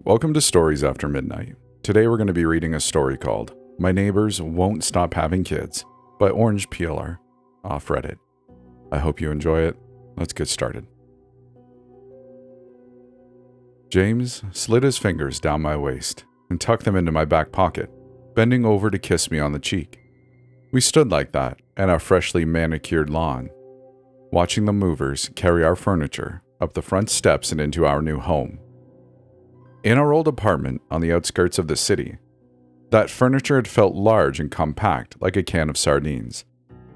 Welcome to Stories After Midnight. Today we're going to be reading a story called My Neighbors Won't Stop Having Kids by orangeplr off Reddit. I hope you enjoy it. Let's get started. James slid his fingers down my waist and tucked them into my back pocket, bending over to kiss me on the cheek. We stood like that at our freshly manicured lawn, watching the movers carry our furniture up the front steps and into our new home. In our old apartment on the outskirts of the city, that furniture had felt large and compact like a can of sardines.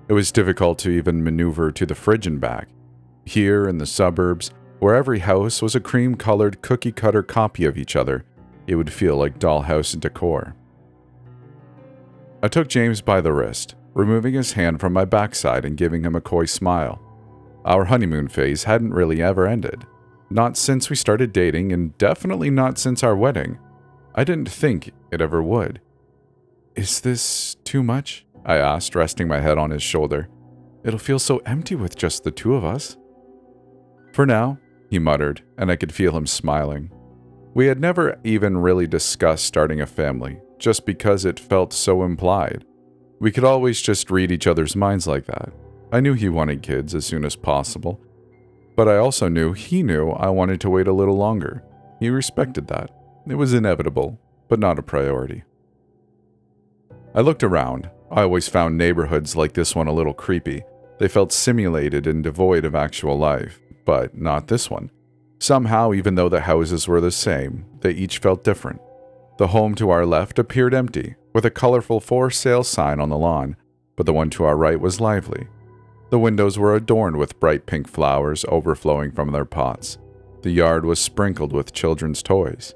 It was difficult to even maneuver to the fridge and back. Here in the suburbs, where every house was a cream-colored cookie-cutter copy of each other, it would feel like dollhouse decor. I took James by the wrist, removing his hand from my backside and giving him a coy smile. Our honeymoon phase hadn't really ever ended. Not since we started dating, and definitely not since our wedding. I didn't think it ever would. "Is this too much?" I asked, resting my head on his shoulder. "It'll feel so empty with just the two of us." "For now," he muttered, and I could feel him smiling. We had never even really discussed starting a family, just because it felt so implied. We could always just read each other's minds like that. I knew he wanted kids as soon as possible, but I also knew he knew I wanted to wait a little longer. He respected that. It was inevitable, but not a priority. I looked around. I always found neighborhoods like this one a little creepy. They felt simulated and devoid of actual life, but not this one. Somehow, even though the houses were the same, they each felt different. The home to our left appeared empty, with a colorful for sale sign on the lawn, but the one to our right was lively. The windows were adorned with bright pink flowers overflowing from their pots. The yard was sprinkled with children's toys.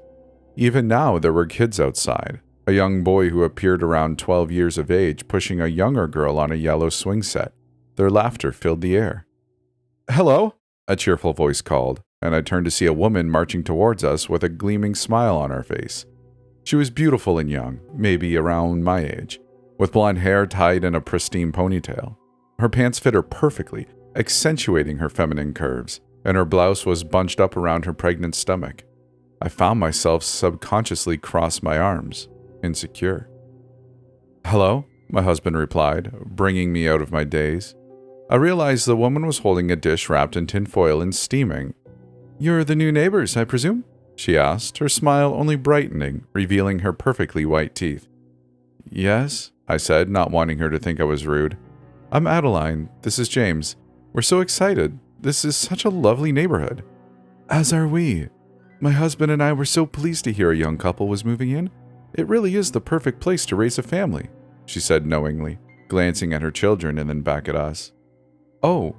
Even now, there were kids outside. A young boy who appeared around 12 years of age pushing a younger girl on a yellow swing set. Their laughter filled the air. "Hello," a cheerful voice called, and I turned to see a woman marching towards us with a gleaming smile on her face. She was beautiful and young, maybe around my age, with blonde hair tied in a pristine ponytail. Her pants fit her perfectly, accentuating her feminine curves, and her blouse was bunched up around her pregnant stomach. I found myself subconsciously cross my arms, insecure. "Hello," my husband replied, bringing me out of my daze. I realized the woman was holding a dish wrapped in tinfoil and steaming. "You're the new neighbors, I presume?" she asked, her smile only brightening, revealing her perfectly white teeth. "Yes," I said, not wanting her to think I was rude. "I'm Adeline. This is James. We're so excited. This is such a lovely neighborhood." "As are we. My husband and I were so pleased to hear a young couple was moving in. It really is the perfect place to raise a family," she said knowingly, glancing at her children and then back at us. "Oh,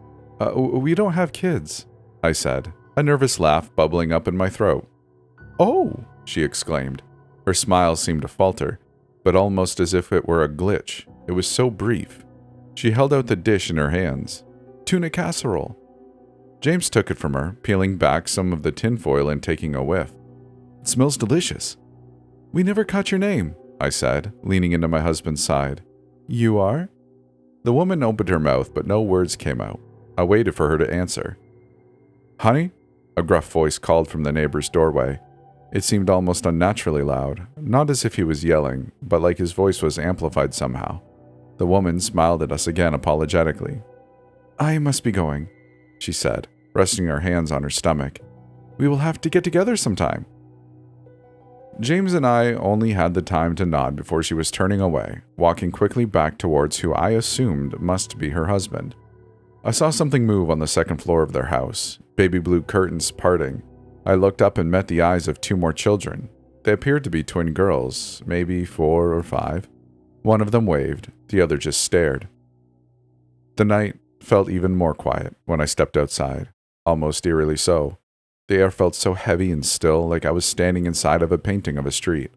we don't have kids," I said, a nervous laugh bubbling up in my throat. "Oh," she exclaimed. Her smile seemed to falter, but almost as if it were a glitch. It was so brief. She held out the dish in her hands. "Tuna casserole." James took it from her, peeling back some of the tinfoil and taking a whiff. "It smells delicious." "We never caught your name," I said, leaning into my husband's side. "You are?" The woman opened her mouth, but no words came out. I waited for her to answer. "Honey?" a gruff voice called from the neighbor's doorway. It seemed almost unnaturally loud, not as if he was yelling, but like his voice was amplified somehow. The woman smiled at us again apologetically. "I must be going," she said, resting her hands on her stomach. "We will have to get together sometime." James and I only had the time to nod before she was turning away, walking quickly back towards who I assumed must be her husband. I saw something move on the second floor of their house, baby blue curtains parting. I looked up and met the eyes of two more children. They appeared to be twin girls, maybe 4 or 5. One of them waved, the other just stared. The night felt even more quiet when I stepped outside, almost eerily so. The air felt so heavy and still, like I was standing inside of a painting of a street.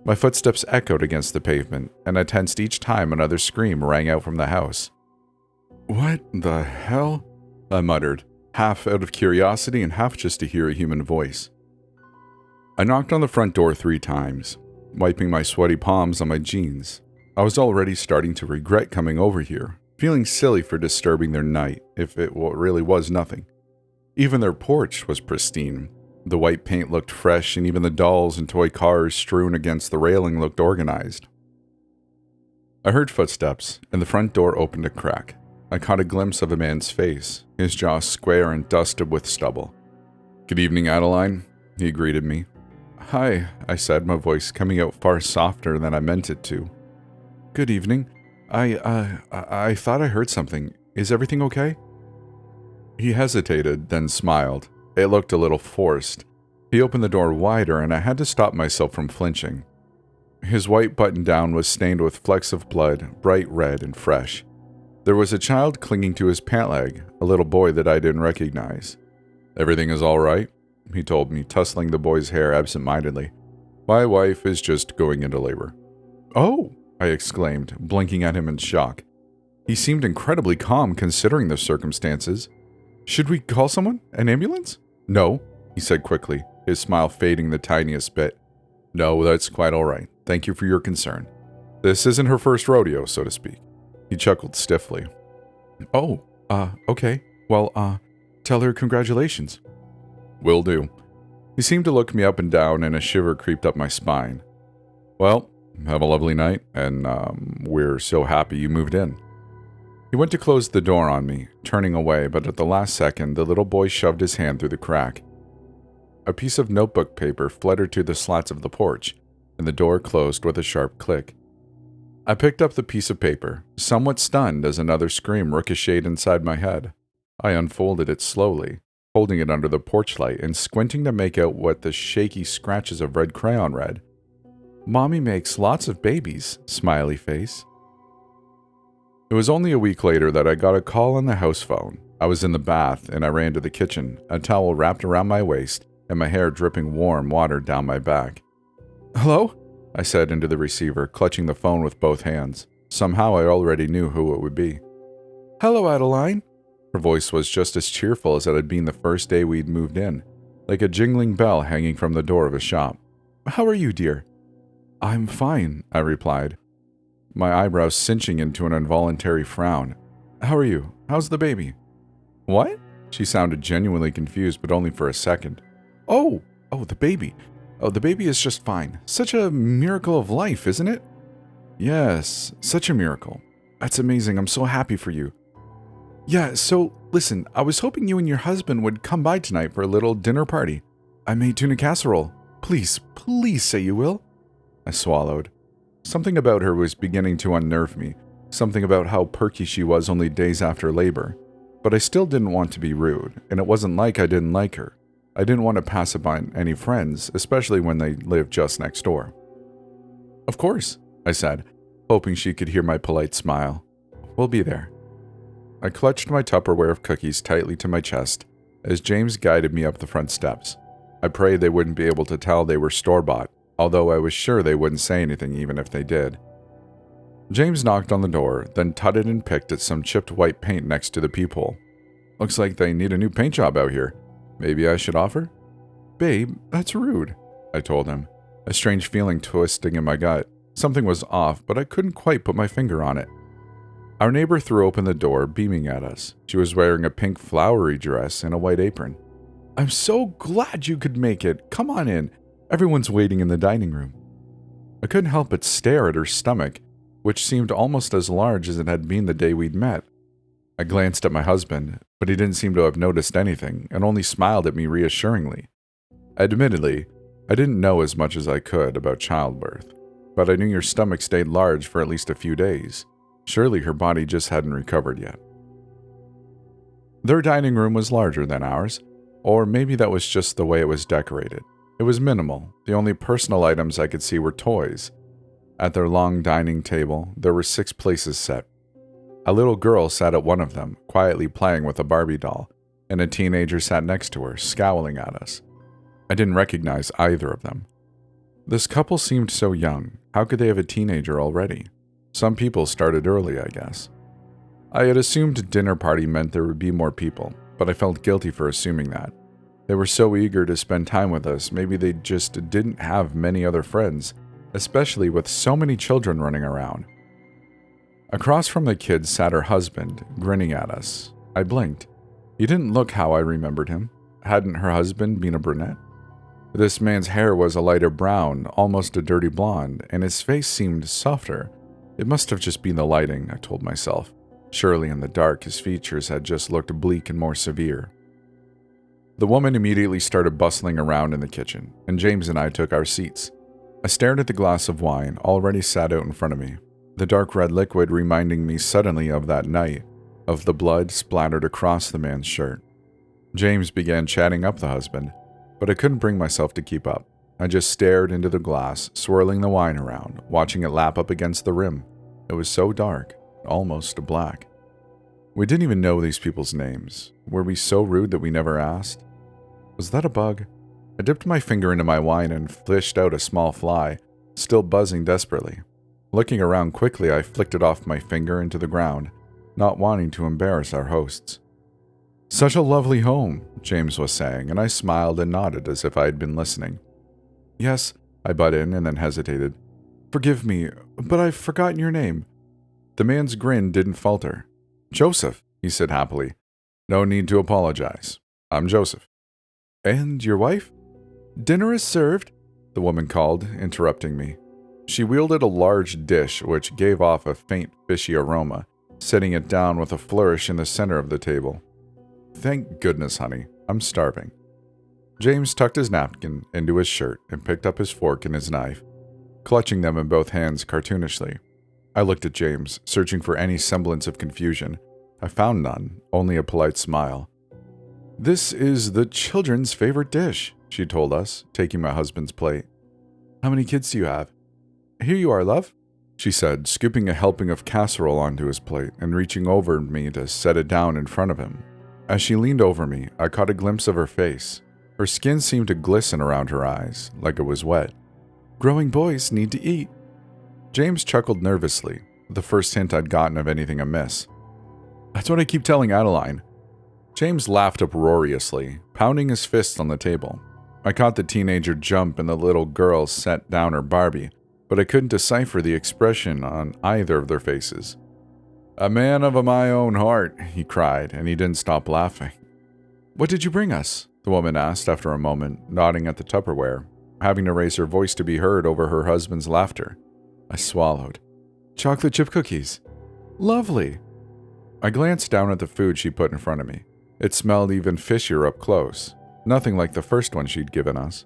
My footsteps echoed against the pavement, and I tensed each time another scream rang out from the house. "What the hell?" I muttered, half out of curiosity and half just to hear a human voice. I knocked on the front door 3 times, wiping my sweaty palms on my jeans. I was already starting to regret coming over here, feeling silly for disturbing their night if it really was nothing. Even their porch was pristine, The white paint looked fresh, and even the dolls and toy cars strewn against the railing looked organized. I heard footsteps, and the front door opened a crack. I caught a glimpse of a man's face, his jaw square and dusted with stubble. "Good evening, Adeline," he greeted me. "Hi," I said, my voice coming out far softer than I meant it to. "Good evening. I thought I heard something. Is everything okay?" He hesitated, then smiled. It looked a little forced. He opened the door wider, and I had to stop myself from flinching. His white button-down was stained with flecks of blood, bright red and fresh. There was a child clinging to his pant leg, a little boy that I didn't recognize. "Everything is all right," he told me, tussling the boy's hair absent-mindedly. "My wife is just going into labor." "Oh!" I exclaimed, blinking at him in shock. He seemed incredibly calm considering the circumstances. "Should we call someone? An ambulance?" "No," he said quickly, his smile fading the tiniest bit. "No, that's quite all right. Thank you for your concern. This isn't her first rodeo, so to speak." He chuckled stiffly. "Oh, okay. Well, tell her congratulations." "Will do." He seemed to look me up and down, and a shiver creeped up my spine. "Well, have a lovely night, and we're so happy you moved in." He went to close the door on me, turning away, but at the last second, the little boy shoved his hand through the crack. A piece of notebook paper fluttered to the slats of the porch, and the door closed with a sharp click. I picked up the piece of paper, somewhat stunned as another scream ricocheted inside my head. I unfolded it slowly, holding it under the porch light and squinting to make out what the shaky scratches of red crayon read. "Mommy makes lots of babies, smiley face." It was only a week later that I got a call on the house phone. I was in the bath, and I ran to the kitchen, a towel wrapped around my waist and my hair dripping warm water down my back. "Hello?" I said into the receiver, clutching the phone with both hands. Somehow I already knew who it would be. "Hello, Adeline." Her voice was just as cheerful as it had been the first day we'd moved in, like a jingling bell hanging from the door of a shop. "How are you, dear?" "I'm fine," I replied, my eyebrows cinching into an involuntary frown. "How are you? How's the baby?" "What?" She sounded genuinely confused, but only for a second. Oh, the baby. Oh, the baby is just fine. Such a miracle of life, isn't it?" "Yes, such a miracle. That's amazing. I'm so happy for you." "Yeah, so, listen, I was hoping you and your husband would come by tonight for a little dinner party. I made tuna casserole. Please say you will." I swallowed. Something about her was beginning to unnerve me, something about how perky she was only days after labor. But I still didn't want to be rude, and it wasn't like I didn't like her. I didn't want to pass up on any friends, especially when they lived just next door. "Of course," I said, hoping she could hear my polite smile. "We'll be there." I clutched my Tupperware of cookies tightly to my chest as James guided me up the front steps. I prayed they wouldn't be able to tell they were store-bought, although I was sure they wouldn't say anything even if they did. James knocked on the door, then tutted and picked at some chipped white paint next to the peephole. "Looks like they need a new paint job out here. Maybe I should offer?" "Babe, that's rude," I told him, a strange feeling twisting in my gut. Something was off, but I couldn't quite put my finger on it. Our neighbor threw open the door, beaming at us. She was wearing a pink flowery dress and a white apron. "I'm so glad you could make it. Come on in. Everyone's waiting in the dining room." I couldn't help but stare at her stomach, which seemed almost as large as it had been the day we'd met. I glanced at my husband, but he didn't seem to have noticed anything and only smiled at me reassuringly. Admittedly, I didn't know as much as I could about childbirth, but I knew your stomach stayed large for at least a few days. Surely her body just hadn't recovered yet. Their dining room was larger than ours, or maybe that was just the way it was decorated. It was minimal. The only personal items I could see were toys. At their long dining table, there were 6 places set. A little girl sat at one of them, quietly playing with a Barbie doll, and a teenager sat next to her, scowling at us. I didn't recognize either of them. This couple seemed so young. How could they have a teenager already? Some people started early, I guess. I had assumed a dinner party meant there would be more people, but I felt guilty for assuming that. They were so eager to spend time with us, maybe they just didn't have many other friends, especially with so many children running around. Across from the kids sat her husband, grinning at us. I blinked. He didn't look how I remembered him. Hadn't her husband been a brunette? This man's hair was a lighter brown, almost a dirty blonde, and his face seemed softer. It must have just been the lighting, I told myself. Surely in the dark, his features had just looked bleak and more severe. The woman immediately started bustling around in the kitchen, and James and I took our seats. I stared at the glass of wine already sat out in front of me, the dark red liquid reminding me suddenly of that night, of the blood splattered across the man's shirt. James began chatting up the husband, but I couldn't bring myself to keep up. I just stared into the glass, swirling the wine around, watching it lap up against the rim. It was so dark, almost black. We didn't even know these people's names. Were we so rude that we never asked? Was that a bug? I dipped my finger into my wine and fished out a small fly, still buzzing desperately. Looking around quickly, I flicked it off my finger into the ground, not wanting to embarrass our hosts. "Such a lovely home," James was saying, and I smiled and nodded as if I had been listening. "Yes," I butt in and then hesitated. "Forgive me, but I've forgotten your name." The man's grin didn't falter. "Joseph," he said happily. "No need to apologize. I'm Joseph." "And your wife?" "Dinner is served," the woman called, interrupting me. She wielded a large dish which gave off a faint fishy aroma, setting it down with a flourish in the center of the table. "Thank goodness, honey. I'm starving." James tucked his napkin into his shirt and picked up his fork and his knife, clutching them in both hands cartoonishly. I looked at James, searching for any semblance of confusion. I found none, only a polite smile. "This is the children's favorite dish," she told us, taking my husband's plate. "How many kids do you have?" "Here you are, love," she said, scooping a helping of casserole onto his plate and reaching over me to set it down in front of him. As she leaned over me, I caught a glimpse of her face. Her skin seemed to glisten around her eyes, like it was wet. "Growing boys need to eat." James chuckled nervously, the first hint I'd gotten of anything amiss. "That's what I keep telling Adeline." James laughed uproariously, pounding his fist on the table. I caught the teenager jump and the little girl set down her Barbie, but I couldn't decipher the expression on either of their faces. "A man of my own heart," he cried, and he didn't stop laughing. "What did you bring us?" the woman asked after a moment, nodding at the Tupperware, having to raise her voice to be heard over her husband's laughter. I swallowed. "Chocolate chip cookies." "Lovely." I glanced down at the food she put in front of me. It smelled even fishier up close, nothing like the first one she'd given us.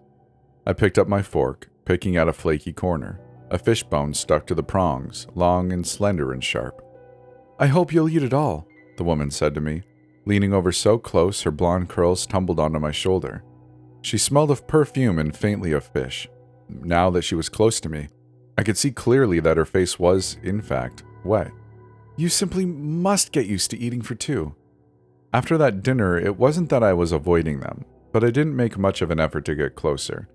I picked up my fork, picking out a flaky corner. A fish bone stuck to the prongs, long and slender and sharp. "I hope you'll eat it all," the woman said to me, leaning over so close her blonde curls tumbled onto my shoulder. She smelled of perfume and faintly of fish. Now that she was close to me, I could see clearly that her face was, in fact, wet. "You simply must get used to eating for two." After that dinner, it wasn't that I was avoiding them, but I didn't make much of an effort to get closer.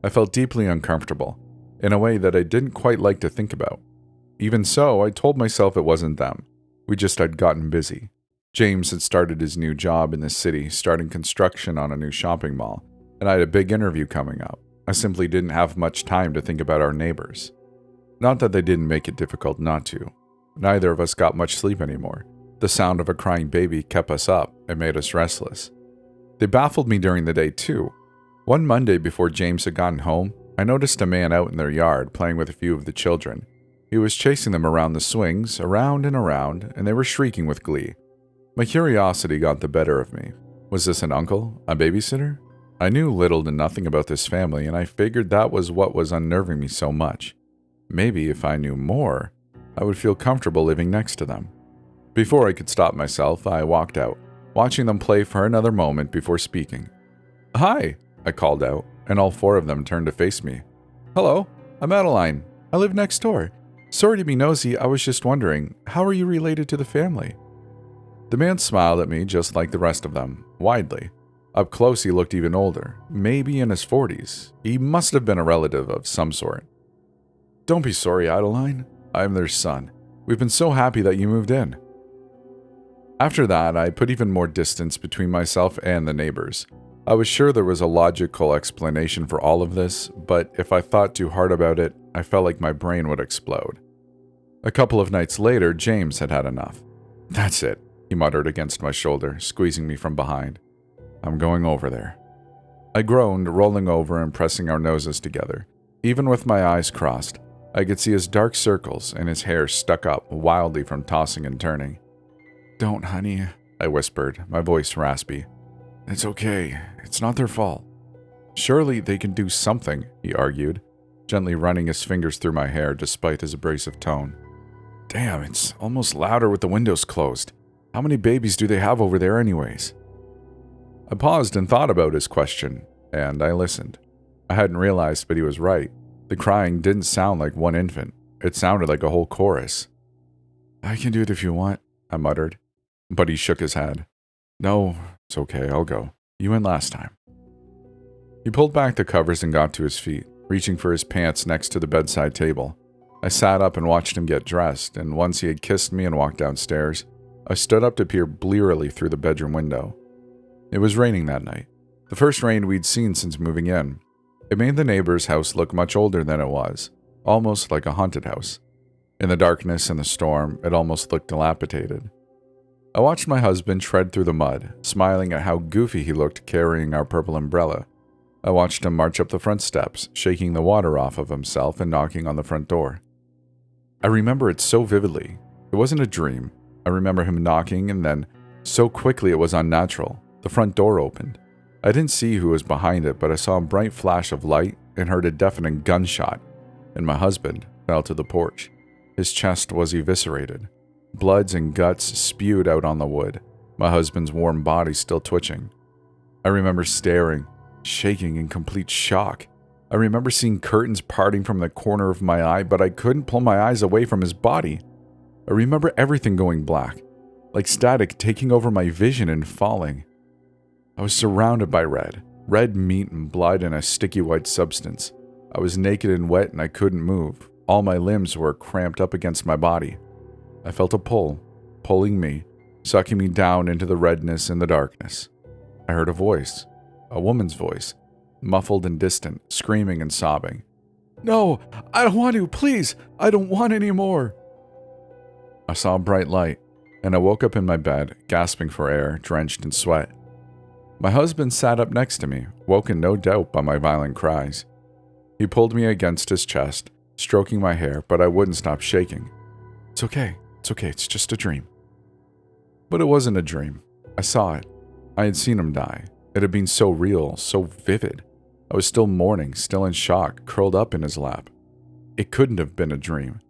I felt deeply uncomfortable, in a way that I didn't quite like to think about. Even so, I told myself it wasn't them. We just had gotten busy. James had started his new job in the city, starting construction on a new shopping mall, and I had a big interview coming up. I simply didn't have much time to think about our neighbors. Not that they didn't make it difficult not to. Neither of us got much sleep anymore. The sound of a crying baby kept us up and made us restless. They baffled me during the day too. One Monday before James had gotten home, I noticed a man out in their yard playing with a few of the children. He was chasing them around the swings, around, and they were shrieking with glee. My curiosity got the better of me. Was this an uncle? A babysitter? I knew little to nothing about this family, and I figured that was what was unnerving me so much. Maybe if I knew more, I would feel comfortable living next to them. Before I could stop myself, I walked out, watching them play for another moment before speaking. "Hi," I called out, and all four of them turned to face me. "Hello, I'm Adeline. I live next door. Sorry to be nosy, I was just wondering, how are you related to the family?" The man smiled at me just like the rest of them, widely. Up close he looked even older, maybe in his 40s. He must have been a relative of some sort. "Don't be sorry, Adeline. I'm their son. We've been so happy that you moved in." After that, I put even more distance between myself and the neighbors. I was sure there was a logical explanation for all of this, but if I thought too hard about it, I felt like my brain would explode. A couple of nights later, James had had enough. "That's it," he muttered against my shoulder, squeezing me from behind. "I'm going over there." I groaned, rolling over and pressing our noses together. Even with my eyes crossed, I could see his dark circles and his hair stuck up wildly from tossing and turning. "Don't, honey," I whispered, my voice raspy. "It's okay. It's not their fault." "Surely they can do something," he argued, gently running his fingers through my hair despite his abrasive tone. "Damn, it's almost louder with the windows closed. How many babies do they have over there anyways?" I paused and thought about his question, and I listened. I hadn't realized, but he was right. The crying didn't sound like one infant. It sounded like a whole chorus. "I can do it if you want," I muttered. But he shook his head. "No, it's okay, I'll go. You went last time." He pulled back the covers and got to his feet, reaching for his pants next to the bedside table. I sat up and watched him get dressed, and once he had kissed me and walked downstairs, I stood up to peer blearily through the bedroom window. It was raining that night, the first rain we'd seen since moving in. It made the neighbor's house look much older than it was, almost like a haunted house. In the darkness and the storm, it almost looked dilapidated. I watched my husband tread through the mud, smiling at how goofy he looked carrying our purple umbrella. I watched him march up the front steps, shaking the water off of himself and knocking on the front door. I remember it so vividly. It wasn't a dream. I remember him knocking, and then, so quickly it was unnatural, the front door opened. I didn't see who was behind it, but I saw a bright flash of light and heard a deafening gunshot, and my husband fell to the porch. His chest was eviscerated. Bloods and guts spewed out on the wood, my husband's warm body still twitching. I remember staring, shaking in complete shock. I remember seeing curtains parting from the corner of my eye, but I couldn't pull my eyes away from his body. I remember everything going black, like static taking over my vision and falling. I was surrounded by red meat and blood and a sticky white substance. I was naked and wet and I couldn't move. All my limbs were cramped up against my body. I felt a pull, pulling me, sucking me down into the redness and the darkness. I heard a voice, a woman's voice, muffled and distant, screaming and sobbing. "No, I don't want to, please, I don't want any more." I saw a bright light, and I woke up in my bed, gasping for air, drenched in sweat. My husband sat up next to me, woken no doubt by my violent cries. He pulled me against his chest, stroking my hair, but I wouldn't stop shaking. It's okay, it's just a dream." But it wasn't a dream. I saw it. I had seen him die. It had been so real, so vivid. I was still mourning, still in shock, curled up in his lap. It couldn't have been a dream.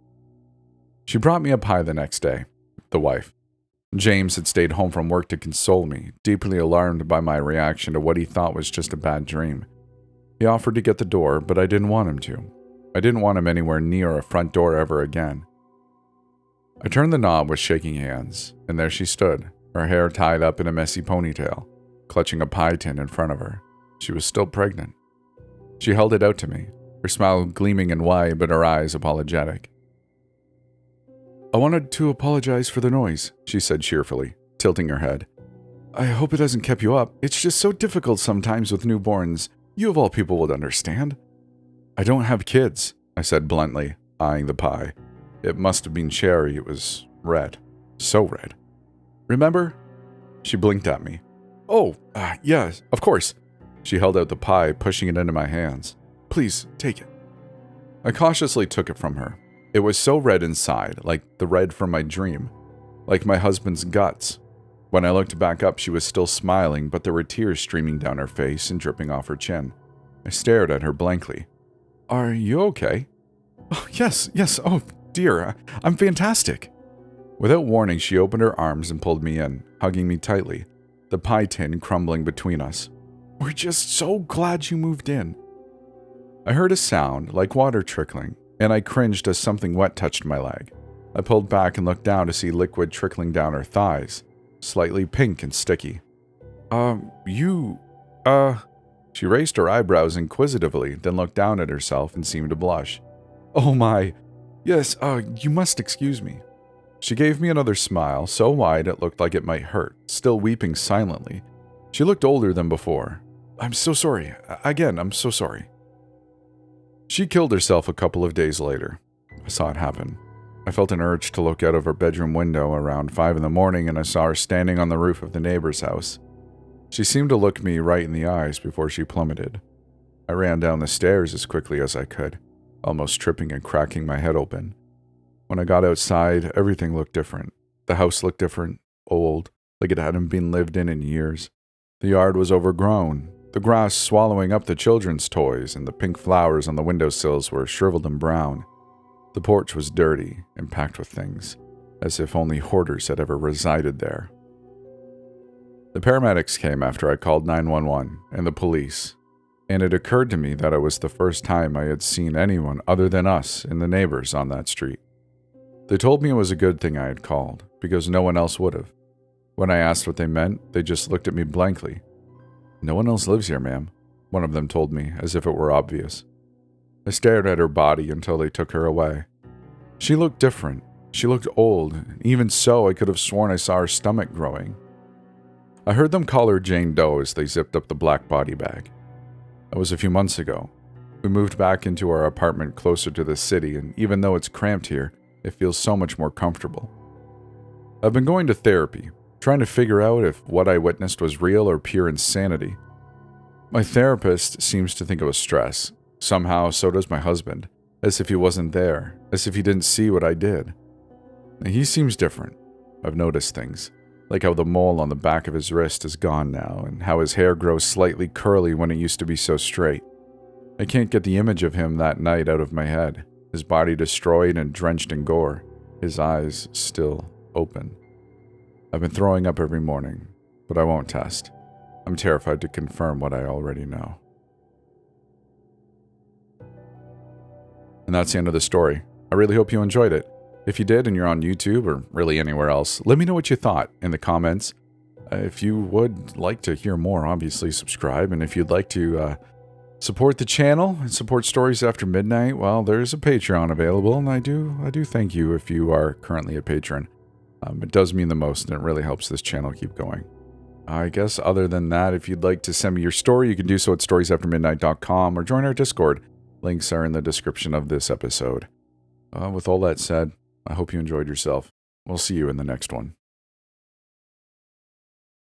She brought me a pie the next day, the wife. James had stayed home from work to console me, deeply alarmed by my reaction to what he thought was just a bad dream. He offered to get the door, but I didn't want him to. I didn't want him anywhere near a front door ever again. I turned the knob with shaking hands, and there she stood, her hair tied up in a messy ponytail, clutching a pie tin in front of her. She was still pregnant. She held it out to me, her smile gleaming and wide, but her eyes apologetic. "I wanted to apologize for the noise," she said cheerfully, tilting her head. "I hope it hasn't kept you up. It's just so difficult sometimes with newborns. You of all people would understand." "I don't have kids," I said bluntly, eyeing the pie. It must have been cherry. It was red. So red. "Remember?" She blinked at me. "Oh, yes, of course." She held out the pie, pushing it into my hands. "Please, take it." I cautiously took it from her. It was so red inside, like the red from my dream, like my husband's guts. When I looked back up, she was still smiling, but there were tears streaming down her face and dripping off her chin. I stared at her blankly. "Are you okay?" "Oh, yes, oh dear, I'm fantastic." Without warning, she opened her arms and pulled me in, hugging me tightly, the pie tin crumbling between us. "We're just so glad you moved in." I heard a sound like water trickling, and I cringed as something wet touched my leg. I pulled back and looked down to see liquid trickling down her thighs, slightly pink and sticky. She raised her eyebrows inquisitively, then looked down at herself and seemed to blush. "Oh my, yes, you must excuse me." She gave me another smile, so wide it looked like it might hurt, still weeping silently. She looked older than before. "I'm so sorry. Again, I'm so sorry." She killed herself a couple of days later. I saw it happen. I felt an urge to look out of her bedroom window around 5 in the morning, and I saw her standing on the roof of the neighbor's house. She seemed to look me right in the eyes before she plummeted. I ran down the stairs as quickly as I could, almost tripping and cracking my head open. When I got outside, everything looked different. The house looked different, old, like it hadn't been lived in years. The yard was overgrown, the grass swallowing up the children's toys, and the pink flowers on the windowsills were shriveled and brown. The porch was dirty and packed with things, as if only hoarders had ever resided there. The paramedics came after I called 911 and the police, and it occurred to me that it was the first time I had seen anyone other than us and the neighbors on that street. They told me it was a good thing I had called, because no one else would have. When I asked what they meant, they just looked at me blankly. "No one else lives here, ma'am," one of them told me, as if it were obvious. I stared at her body until they took her away. She looked different. She looked old. Even so, I could have sworn I saw her stomach growing. I heard them call her Jane Doe as they zipped up the black body bag. That was a few months ago. We moved back into our apartment closer to the city, and even though it's cramped here, it feels so much more comfortable. I've been going to therapy, trying to figure out if what I witnessed was real or pure insanity. My therapist seems to think it was stress. Somehow, so does my husband, as if he wasn't there, as if he didn't see what I did. He seems different. I've noticed things, like how the mole on the back of his wrist is gone now, and how his hair grows slightly curly when it used to be so straight. I can't get the image of him that night out of my head, his body destroyed and drenched in gore, his eyes still open. I've been throwing up every morning, but I won't test. I'm terrified to confirm what I already know. And that's the end of the story. I really hope you enjoyed it. If you did and you're on YouTube or really anywhere else, let me know what you thought in the comments. If you would like to hear more, obviously subscribe. And if you'd like to support the channel and support Stories After Midnight, well, there's a Patreon available, and I do thank you if you are currently a patron. It does mean the most, and it really helps this channel keep going. I guess other than that, if you'd like to send me your story, you can do so at storiesaftermidnight.com or join our Discord. Links are in the description of this episode. With all that said, I hope you enjoyed yourself. We'll see you in the next one.